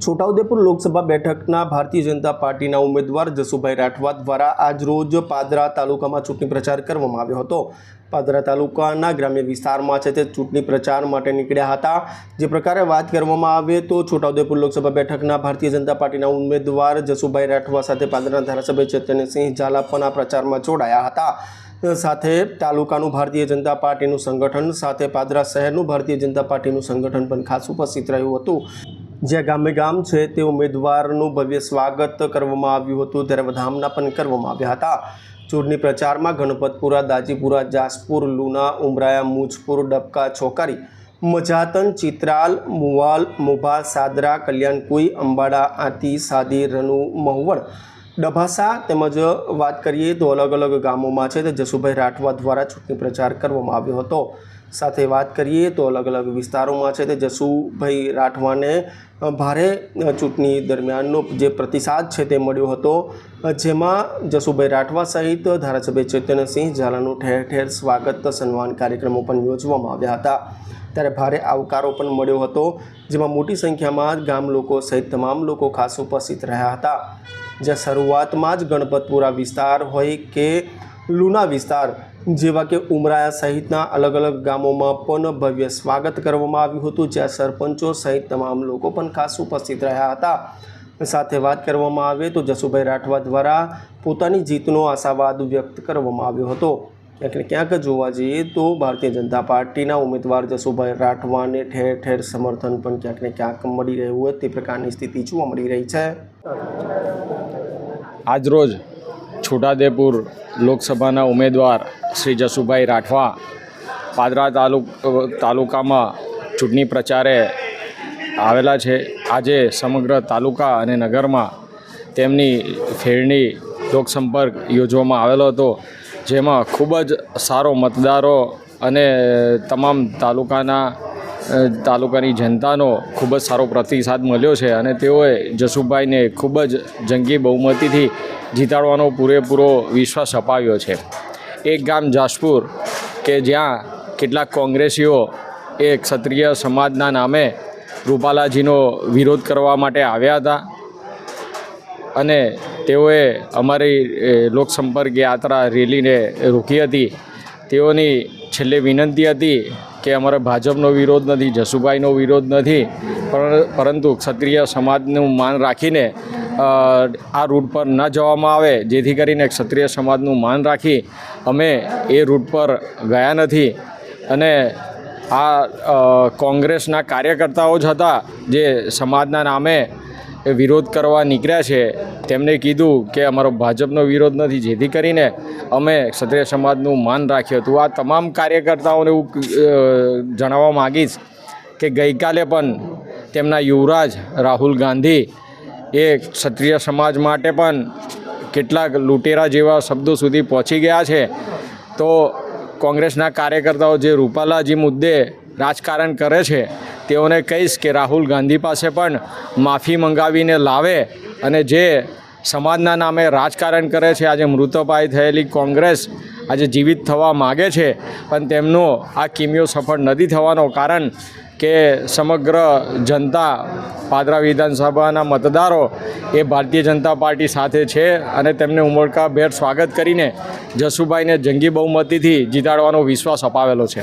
છોટાઉદેપુર લોકસભા બેઠકના ભારતીય જનતા પાર્ટીના ઉમેદવાર જસુભાઈ રાઠવા દ્વારા આજરોજ પાદરા તાલુકામાં ચૂંટણી પ્રચાર કરવામાં આવ્યો હતો। પાદરા તાલુકાના ગ્રામ્ય વિસ્તારમાં છે તે ચૂંટણી પ્રચાર માટે નીકળ્યા હતા। જે પ્રકારે વાત કરવામાં આવે તો છોટાઉદેપુર લોકસભા બેઠકના ભારતીય જનતા પાર્ટીના ઉમેદવાર જસુભાઈ રાઠવા સાથે પાદરાના ધારાસભ્ય ચેતનસિંહ ઝાલા પણ આ પ્રચારમાં જોડાયા હતા। સાથે તાલુકાનું ભારતીય જનતા પાર્ટીનું સંગઠન સાથે પાદરા શહેરનું ભારતીય જનતા પાર્ટીનું સંગઠન પણ ખાસ ઉપસ્થિત રહ્યું હતું। જ્યાં ગામે ગામ છે તે ઉમેદવારનું ભવ્ય સ્વાગત કરવામાં આવ્યું હતું, ત્યારે વધામણા પણ કરવામાં આવ્યા હતા। ચૂંટણી પ્રચારમાં ગણપતપુરા, દાજીપુરા, જાસપુર, લુના, ઉમરાયા, મુજપુર, ડબકા, છોકારી, મજાતન, ચિત્રાલ, મુવાલ, મુભા, સાદરા, કલ્યાણકુઈ, અંબાડા, આતી, સાદી, રનુ, મહુવડ, ડભાસા તેમજ વાત કરીએ તો અલગ અલગ ગામોમાં છે તે જસુભાઈ રાઠવા દ્વારા ચૂંટણી પ્રચાર કરવામાં આવ્યો હતો। સાથે વાત કરીએ તો અલગ અલગ વિસ્તારોમાં છે તે જસુભાઈ રાઠવાને ભારે ચૂંટણી દરમિયાનનો જે પ્રતિસાદ છે તે મળ્યો હતો, જેમાં જસુભાઈ રાઠવા સહિત ધારાસભ્ય ચેતનસિંહ ઝાલાનું ઠેર ઠેર સ્વાગત સન્માન કાર્યક્રમો પણ યોજવામાં આવ્યા હતા। ત્યારે ભારે આવકારો પણ મળ્યો હતો, જેમાં મોટી સંખ્યામાં ગામ લોકો સહિત તમામ લોકો ખાસ ઉપસ્થિત રહ્યા હતા। જ્યાં શરૂઆતમાં જ ગણપતપુરા વિસ્તાર હોય કે લુના વિસ્તાર જેવા કે ઉમરાયા સહિતના અલગ અલગ ગામોમાં પણ ભવ્ય સ્વાગત કરવામાં આવ્યું હતું, જ્યાં સરપંચો સહિત તમામ લોકો પણ ખાસ ઉપસ્થિત રહ્યા હતા। સાથે વાત કરવામાં આવે તો જસુભાઈ રાઠવા દ્વારા પોતાની જીતનો આશાવાદ વ્યક્ત કરવામાં આવ્યો હતો। એટલે ક્યાંક જોવા જઈએ તો ભારતીય જનતા પાર્ટીના ઉમેદવાર જસુભાઈ રાઠવાને ઠેર ઠેર સમર્થન પણ ક્યાંક ને ક્યાંક મળી રહ્યું હોય તે પ્રકારની સ્થિતિ જોવા મળી રહી છે। આજરોજ છોટાઉદેપુર લોકસભાના ઉમેદવાર શ્રી જસુભાઈ રાઠવા પાદરા તાલુકામાં ચૂંટણી પ્રચારે આવેલા છે। આજે સમગ્ર તાલુકા અને નગરમાં તેમની ફેરણી લોકસંપર્ક યોજવામાં આવેલો હતો, જેમાં ખૂબ જ સારો મતદારો અને તમામ તાલુકાની જનતાનો ખૂબ જ સારો પ્રતિસાદ મળ્યો છે અને તેઓએ જસુભાઈને ખૂબ જ જંગી બહુમતીથી જીતાડવાનો પૂરેપૂરો વિશ્વાસ અપાવ્યો છે। એક ગામ જાસપુર કે જ્યાં કેટલાક કોંગ્રેસીઓ એ ક્ષત્રિય સમાજના નામે રૂપાલાજીનો વિરોધ કરવા માટે આવ્યા હતા અને તેઓએ અમારી લોકસંપર્ક યાત્રા રેલીને રોકી હતી। તેઓની છેલ્લે વિનંતી હતી કે અમારે ભાજપનો વિરોધ નથી, જસુભાઈનો વિરોધ નથી, પરંતુ ક્ષત્રિય સમાજનું માન રાખીને આ રૂટ પર ન જવામાં આવે, જેથી કરીને ક્ષત્રિય સમાજનું માન રાખી અમે એ રૂટ પર ગયા નથી। અને આ કોંગ્રેસના કાર્યકર્તાઓ જ હતા જે સમાજના નામે વિરોધ કરવા નીકળ્યા છે। તેમણે કીધું કે અમારો ભાજપનો વિરોધ નથી, જેથી કરીને અમે ક્ષત્રિય સમાજનું માન રાખ્યું હતું। આ તમામ કાર્યકર્તાઓને હું જણાવવા માગીશ કે ગઈકાલે પણ તેમના યુવરાજ રાહુલ ગાંધી એ ક્ષત્રિય સમાજ માટે પણ કેટલાક લૂંટેરા જેવા શબ્દો સુધી પહોંચી ગયા છે। તો કોંગ્રેસના કાર્યકર્તાઓ જે રૂપાલાજી મુદ્દે રાજકારણ કરે છે તેઓને કહીશ કે રાહુલ ગાંધી પાસે પણ માફી મંગાવીને લાવે અને જે સમાજના નામે રાજકારણ કરે છે, આજે મૃતપાય થયેલી કોંગ્રેસ આજે જીવિત થવા માગે છે, પણ તેમનો આ કિમિયો સફળ નથી થવાનો, કારણ કે સમગ્ર જનતા પાદરા વિધાનસભાના મતદારો એ ભારતીય જનતા પાર્ટી સાથે છે અને તેમને ઉમળકાભેર સ્વાગત કરીને જસુભાઈને જંગી બહુમતીથી જીતાડવાનો વિશ્વાસ અપાવેલો છે।